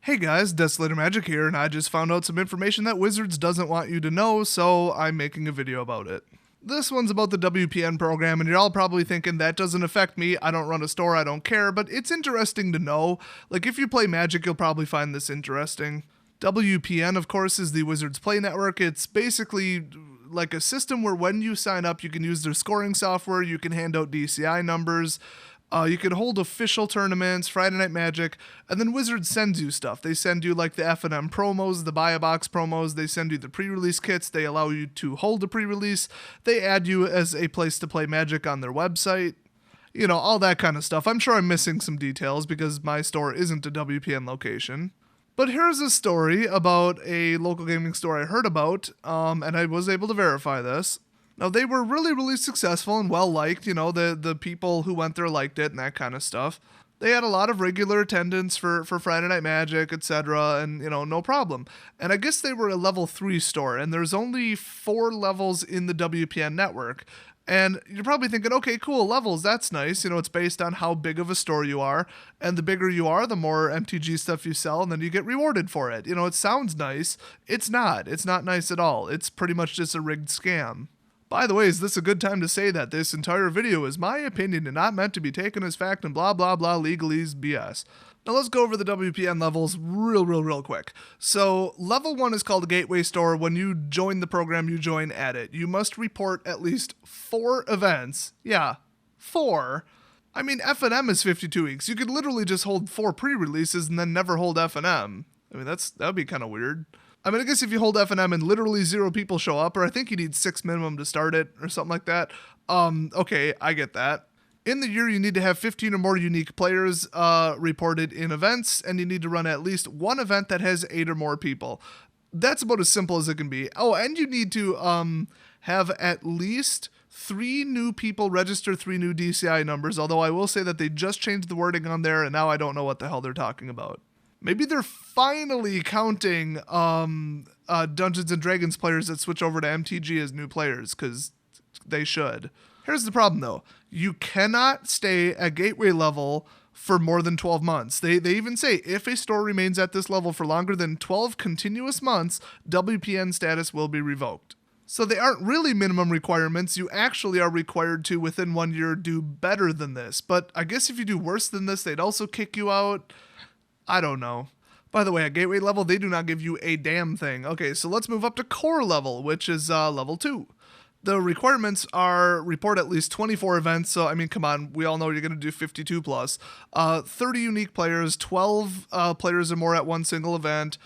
Hey guys, Desolator Magic here, and I just found out some information that Wizards doesn't want you to know, so I'm making a video about it. This one's about the WPN program, and you're all probably thinking that doesn't affect me, I don't run a store, I don't care, but it's interesting to know. Like, if you play Magic, you'll probably find this interesting. WPN, of course, is the Wizards Play Network. It's basically like a system where when you sign up, you can use their scoring software, you can hand out DCI numbers, you can hold official tournaments, Friday Night Magic, and then Wizards sends you stuff. They send you like the F&M promos, the buy a box promos, they send you the pre-release kits, they allow you to hold a pre-release, they add you as a place to play Magic on their website, you know, all that kind of stuff. I'm sure I'm missing some details because my store isn't a WPN location. But here's a story about a local gaming store I heard about, and I was able to verify this. Now, they were really successful and well-liked, you know, the people who went there liked it and that kind of stuff. They had a lot of regular attendance for Friday Night Magic, etc., and, you know, no problem. And I guess they were a level 3 store, and there's only 4 levels in the WPN network. And you're probably thinking, okay, cool, levels, that's nice. You know, it's based on how big of a store you are. And the bigger you are, the more MTG stuff you sell, and then you get rewarded for it. You know, it sounds nice. It's not. It's not nice at all. It's pretty much just a rigged scam. By the way, is this a good time to say that this entire video is my opinion and not meant to be taken as fact and blah blah blah legalese BS. Now let's go over the WPN levels real quick. So level 1 is called a gateway store. When you join the program, you join at it. You must report at least 4 events. Yeah, 4. I mean, F&M is 52 weeks. You could literally just hold 4 pre-releases and then never hold F&M. I mean, that would be kind of weird. I mean, I guess if you hold F&M and literally 0 people show up, or I think you need 6 minimum to start it, or something like that. Okay, I get that. In the year, you need to have 15 or more unique players reported in events, and you need to run at least 1 event that has 8 or more people. That's about as simple as it can be. Oh, and you need to have at least 3 new people register 3 new DCI numbers, although I will say that they just changed the wording on there, and now I don't know what the hell they're talking about. Maybe they're finally counting Dungeons & Dragons players that switch over to MTG as new players, because they should. Here's the problem, though. You cannot stay at gateway level for more than 12 months. They even say, if a store remains at this level for longer than 12 continuous months, WPN status will be revoked. So they aren't really minimum requirements. You actually are required to, within 1 year, do better than this. But I guess if you do worse than this, they'd also kick you out. I don't know. By the way, at gateway level, they do not give you a damn thing. Okay, so let's move up to core level, which is level 2. The requirements are report at least 24 events. So, I mean, come on, we all know you're going to do 52 plus. 30 unique players, 12 players or more at one single event,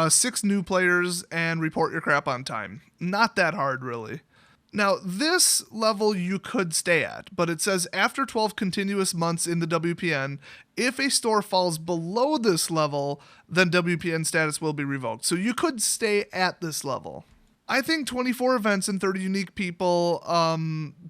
6 new players, and report your crap on time. Not that hard, really. Now, this level you could stay at, but it says after 12 continuous months in the WPN, if a store falls below this level, then WPN status will be revoked. So you could stay at this level. I think 24 events and 30 unique people,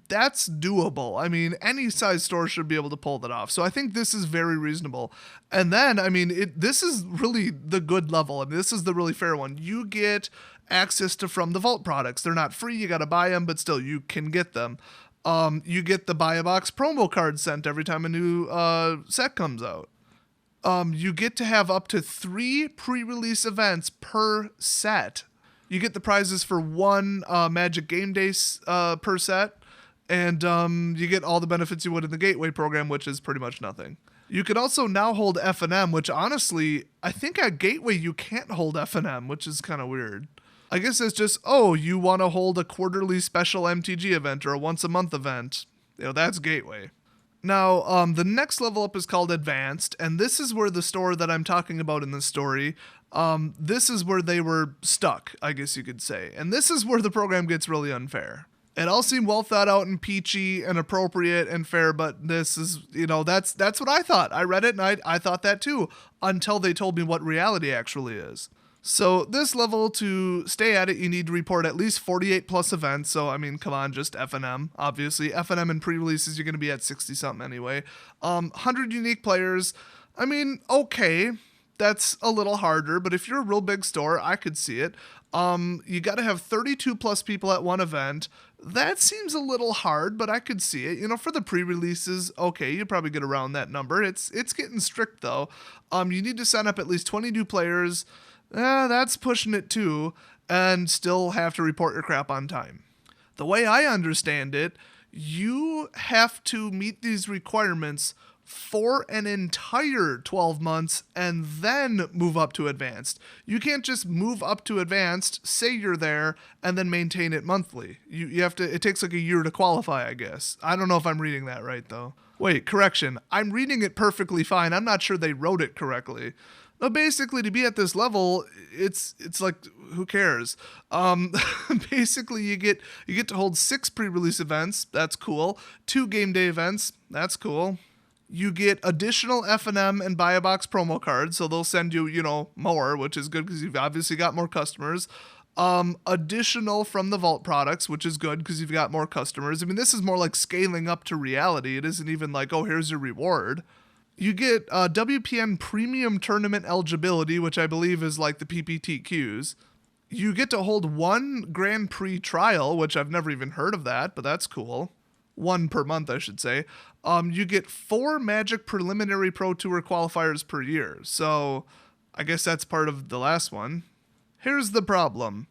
that's doable. I mean, any size store should be able to pull that off. So I think this is very reasonable. And then, I mean, this is really the good level. I mean, this is the really fair one. You get access to From the Vault products. They're not free, you gotta buy them, but still, you can get them. You get the buy a box promo card sent every time a new set comes out. You get to have up to 3 pre-release events per set. You get the prizes for 1 Magic Game Day per set, and you get all the benefits you would in the Gateway program, which is pretty much nothing. You can also now hold F&M, which honestly, I think at Gateway you can't hold F&M, which is kind of weird. I guess it's just, oh, you want to hold a quarterly special MTG event or a once-a-month event. You know, that's Gateway. Now, the next level up is called Advanced, and this is where the store that I'm talking about in this story, this is where they were stuck, I guess you could say. And this is where the program gets really unfair. It all seemed well thought out and peachy and appropriate and fair, but this is, you know, that's what I thought. I read it and I thought that too, until they told me what reality actually is. So this level, to stay at it, you need to report at least 48 plus events. So, I mean, come on, just F&M, obviously. F&M and pre-releases, you're going to be at 60-something anyway. 100 unique players. I mean, okay, that's a little harder, but if you're a real big store, I could see it. You got to have 32 plus people at one event, That seems a little hard, but I could see it. For the pre-releases, okay, you probably get around that number. It's getting strict though. You need to sign up at least 20 new players. That's pushing it too, and still have to report your crap on time. The way I understand it, you have to meet these requirements for an entire 12 months and then move up to advanced. You can't just move up to advanced, say you're there, and then maintain it monthly. You have to, it takes like a year to qualify, I guess. I don't know if I'm reading that right though. Wait, correction. I'm reading it perfectly fine. I'm not sure they wrote it correctly. But basically, to be at this level, it's like, who cares? Basically, you get to hold 6 pre-release events. That's cool. 2 game day events. That's cool. You get additional F&M and buy a box promo cards, so they'll send you, more, which is good because you've obviously got more customers. Additional from the Vault products, which is good because you've got more customers. I mean, this is more like scaling up to reality. It isn't even like, oh, here's your reward. You get WPN Premium Tournament eligibility, which I believe is like the PPTQs. You get to hold 1 Grand Prix trial, which I've never even heard of that, but that's cool. 1 per month, I should say. You get 4 Magic Preliminary Pro Tour qualifiers per year. So I guess that's part of the last one. Here's the problem.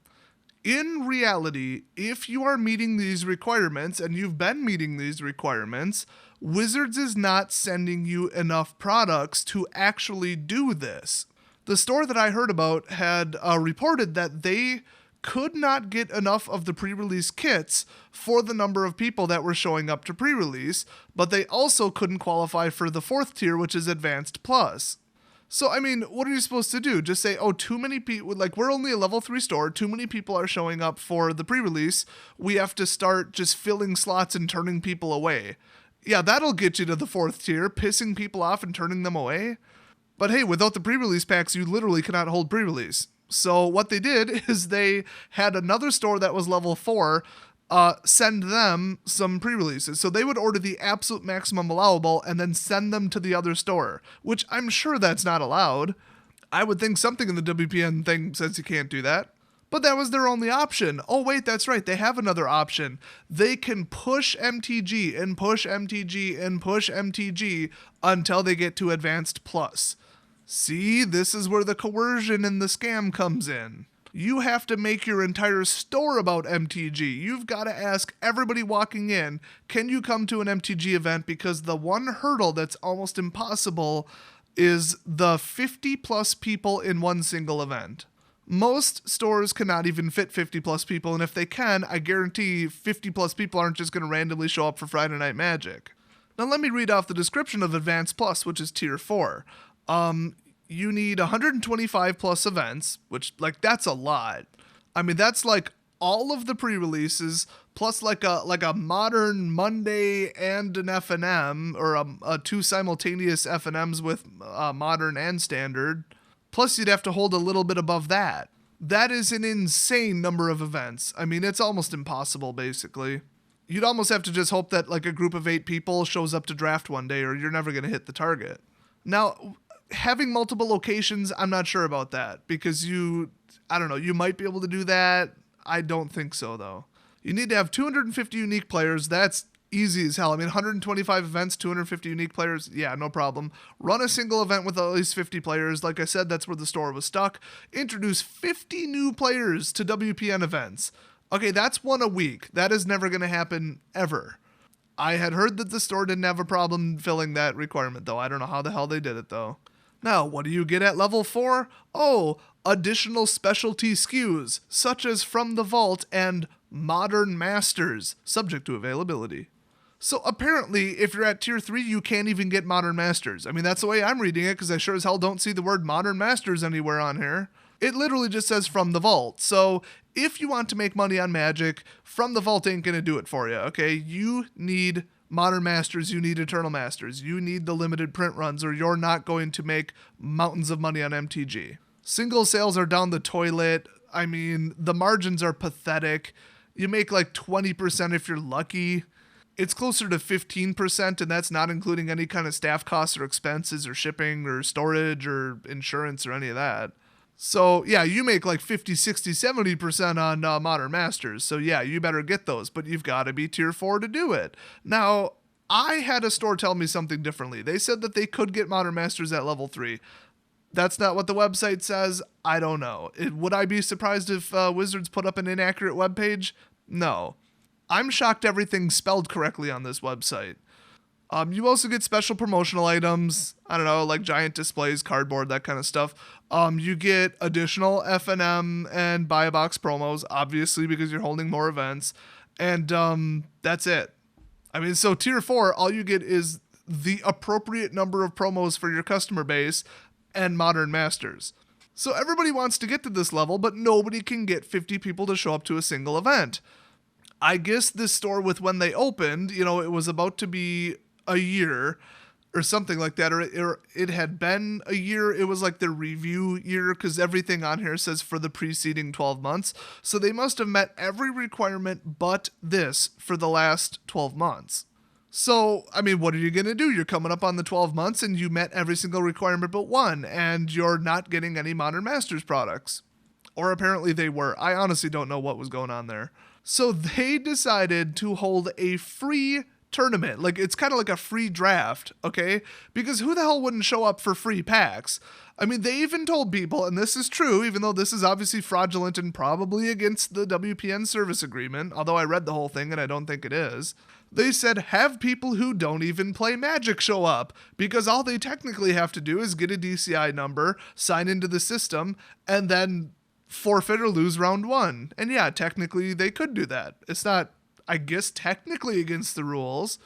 In reality, if you are meeting these requirements, and you've been meeting these requirements, Wizards is not sending you enough products to actually do this. The store that I heard about had reported that they could not get enough of the pre-release kits for the number of people that were showing up to pre-release, but they also couldn't qualify for the 4th tier, which is Advanced Plus. So, I mean, what are you supposed to do? Just say, oh, too many people, like, we're only a level 3 store, too many people are showing up for the pre-release, we have to start just filling slots and turning people away. Yeah, that'll get you to the 4th tier, pissing people off and turning them away. But hey, without the pre-release packs, you literally cannot hold pre-release. So what they did is they had another store that was level 4 send them some pre-releases. So they would order the absolute maximum allowable and then send them to the other store, which I'm sure that's not allowed. I would think something in the WPN thing says you can't do that. But that was their only option. Oh, wait, that's right. They have another option. They can push MTG and push MTG and push MTG until they get to Advanced Plus. See, this is where the coercion and the scam comes in. You have to make your entire store about MTG. You've got to ask everybody walking in, can you come to an MTG event? Because the one hurdle that's almost impossible is the 50 plus people in one single event. Most stores cannot even fit 50 plus people, and if they can, I guarantee 50 plus people aren't just going to randomly show up for Friday Night Magic. Now let me read off the description of Advanced Plus, which is Tier 4. You need 125 plus events, which, like, that's a lot. I mean, that's like all of the pre-releases, plus like a modern Monday and an F&M, or 2 simultaneous F&Ms with modern and standard. Plus, you'd have to hold a little bit above that. That is an insane number of events. I mean, it's almost impossible, basically. You'd almost have to just hope that, like, a group of 8 people shows up to draft one day, or you're never going to hit the target. Now, having multiple locations, I'm not sure about that, because I don't know, you might be able to do that. I don't think so, though. You need to have 250 unique players. That's easy as hell. I mean, 125 events, 250 unique players, yeah, no problem. Run a single event with at least 50 players. Like I said, that's where the store was stuck. Introduce 50 new players to WPN events. Okay, that's 1 a week. That is never going to happen ever. I had heard that the store didn't have a problem filling that requirement, though. I don't know how the hell they did it, though. Now, what do you get at level 4? Oh, additional specialty SKUs, such as From the Vault and Modern Masters, subject to availability. So apparently, if you're at Tier 3, you can't even get Modern Masters. I mean, that's the way I'm reading it, because I sure as hell don't see the word Modern Masters anywhere on here. It literally just says From the Vault. So if you want to make money on Magic, From the Vault ain't going to do it for you, okay? You need Modern Masters, you need Eternal Masters, you need the limited print runs, or you're not going to make mountains of money on MTG. Single sales are down the toilet. I mean, the margins are pathetic. You make like 20% if you're lucky. It's closer to 15%, and that's not including any kind of staff costs or expenses or shipping or storage or insurance or any of that. So yeah, you make like 50, 60, 70% on Modern Masters. So yeah, you better get those, but you've got to be tier 4 to do it. Now, I had a store tell me something differently. They said that they could get Modern Masters at level 3. That's not what the website says. I don't know. Would I be surprised if Wizards put up an inaccurate webpage? No. I'm shocked everything's spelled correctly on this website. You also get special promotional items, I don't know, like giant displays, cardboard, that kind of stuff. You get additional FNM and buy a box promos, obviously, because you're holding more events. And that's it. I mean, so tier 4, all you get is the appropriate number of promos for your customer base and Modern Masters. So everybody wants to get to this level, but nobody can get 50 people to show up to a single event. I guess this store, with when they opened, it was about to be a year or something like that, or it had been a year. It was like the review year, because everything on here says for the preceding 12 months. So they must have met every requirement but this for the last 12 months. So, I mean, what are you going to do? You're coming up on the 12 months and you met every single requirement but one, and you're not getting any Modern Masters products. Or apparently they were. I honestly don't know what was going on there. So they decided to hold a free tournament. Like, it's kind of like a free draft, okay? Because who the hell wouldn't show up for free packs? I mean, they even told people, and this is true, even though this is obviously fraudulent and probably against the WPN service agreement, although I read the whole thing and I don't think it is. They said, have people who don't even play Magic show up, because all they technically have to do is get a DCI number, sign into the system, and then forfeit or lose round 1. And yeah, technically they could do that. It's not, I guess, technically against the rules,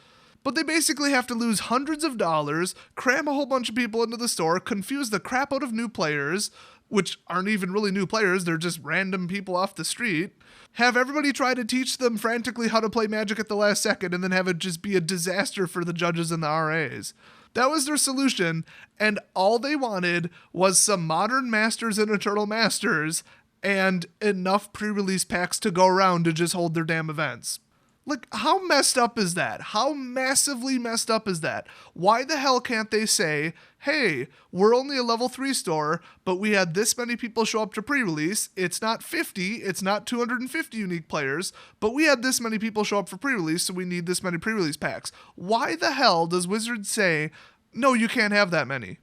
but they basically have to lose hundreds of dollars, cram a whole bunch of people into the store, confuse the crap out of new players, which aren't even really new players, they're just random people off the street, have everybody try to teach them frantically how to play Magic at the last second, and then have it just be a disaster for the judges and the RAs. That was their solution, and all they wanted was some Modern Masters and Eternal Masters and enough pre-release packs to go around to just hold their damn events. Like, how messed up is that? How massively messed up is that? Why the hell can't they say, hey, we're only a level 3 store, but we had this many people show up to pre-release. It's not 50, it's not 250 unique players, but we had this many people show up for pre-release, so we need this many pre-release packs. Why the hell does Wizards say, no, you can't have that many?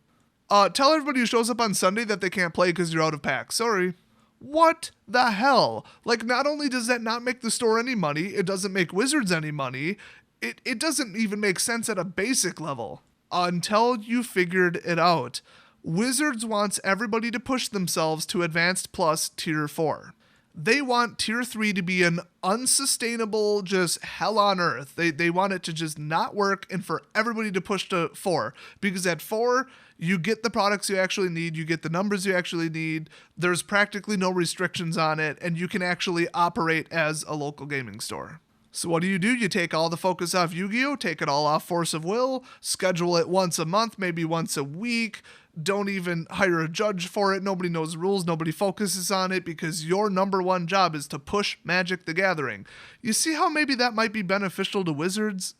Tell everybody who shows up on Sunday that they can't play because you're out of packs. Sorry. What the hell? Like, not only does that not make the store any money, it doesn't make Wizards any money, it doesn't even make sense at a basic level. Until you figured it out. Wizards wants everybody to push themselves to Advanced Plus Tier 4. They want Tier 3 to be an unsustainable, just hell on earth. They want it to just not work, and for everybody to push to 4. Because at 4, you get the products you actually need, you get the numbers you actually need, there's practically no restrictions on it, and you can actually operate as a local gaming store. So what do? You take all the focus off Yu-Gi-Oh!, take it all off Force of Will, schedule it once a month, maybe once a week, don't even hire a judge for it, nobody knows the rules, nobody focuses on it, because your number one job is to push Magic the Gathering. You see how maybe that might be beneficial to Wizards?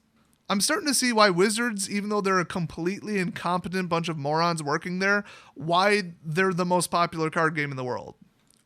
I'm starting to see why Wizards, even though they're a completely incompetent bunch of morons working there, why they're the most popular card game in the world.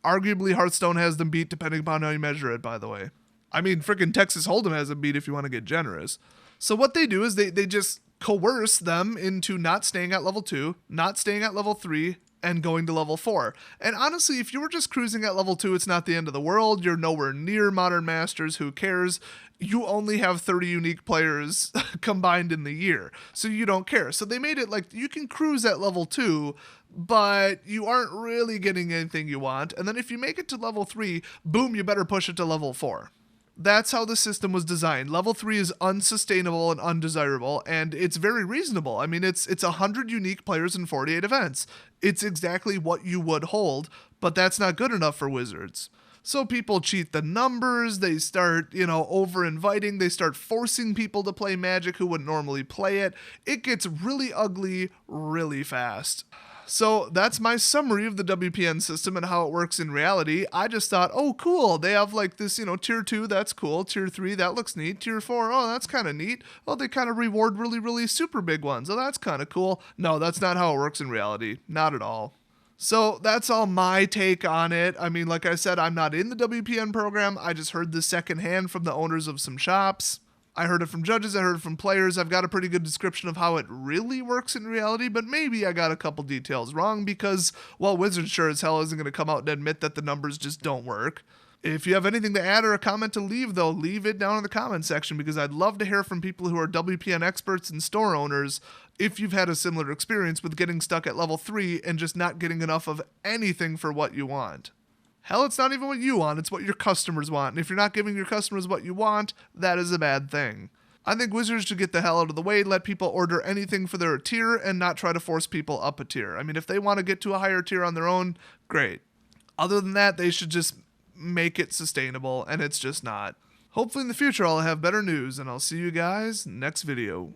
Arguably, Hearthstone has them beat, depending upon how you measure it, by the way. I mean, freaking Texas Hold'em has them beat if you want to get generous. So what they do is they just coerce them into not staying at level 2, not staying at level 3, and going to level 4. And honestly, if you were just cruising at level 2, it's not the end of the world. You're nowhere near Modern Masters. Who cares? You only have 30 unique players combined in the year, so you don't care. So they made it like you can cruise at level 2, but you aren't really getting anything you want. And then if you make it to level 3, boom, you better push it to level 4. That's how the system was designed. Level 3 is unsustainable and undesirable, and it's very reasonable. I mean, it's 100 unique players in 48 events. It's exactly what you would hold, but that's not good enough for Wizards. So people cheat the numbers, they start, over-inviting, they start forcing people to play Magic who wouldn't normally play it. It gets really ugly really fast. So that's my summary of the WPN system and how it works in reality. I just thought, oh, cool. They have like this, tier 2, that's cool. Tier 3, that looks neat. Tier 4, oh, that's kind of neat. Oh, they kind of reward really, really super big ones. Oh, that's kind of cool. No, that's not how it works in reality. Not at all. So that's all my take on it. I mean, like I said, I'm not in the WPN program. I just heard this secondhand from the owners of some shops. I heard it from judges, I heard it from players. I've got a pretty good description of how it really works in reality, but maybe I got a couple details wrong because, well, Wizards sure as hell isn't going to come out and admit that the numbers just don't work. If you have anything to add or a comment to leave, though, leave it down in the comment section because I'd love to hear from people who are WPN experts and store owners if you've had a similar experience with getting stuck at level 3 and just not getting enough of anything for what you want. Hell, it's not even what you want, it's what your customers want. And if you're not giving your customers what you want, that is a bad thing. I think Wizards should get the hell out of the way, let people order anything for their tier, and not try to force people up a tier. I mean, if they want to get to a higher tier on their own, great. Other than that, they should just make it sustainable, and it's just not. Hopefully in the future I'll have better news, and I'll see you guys next video.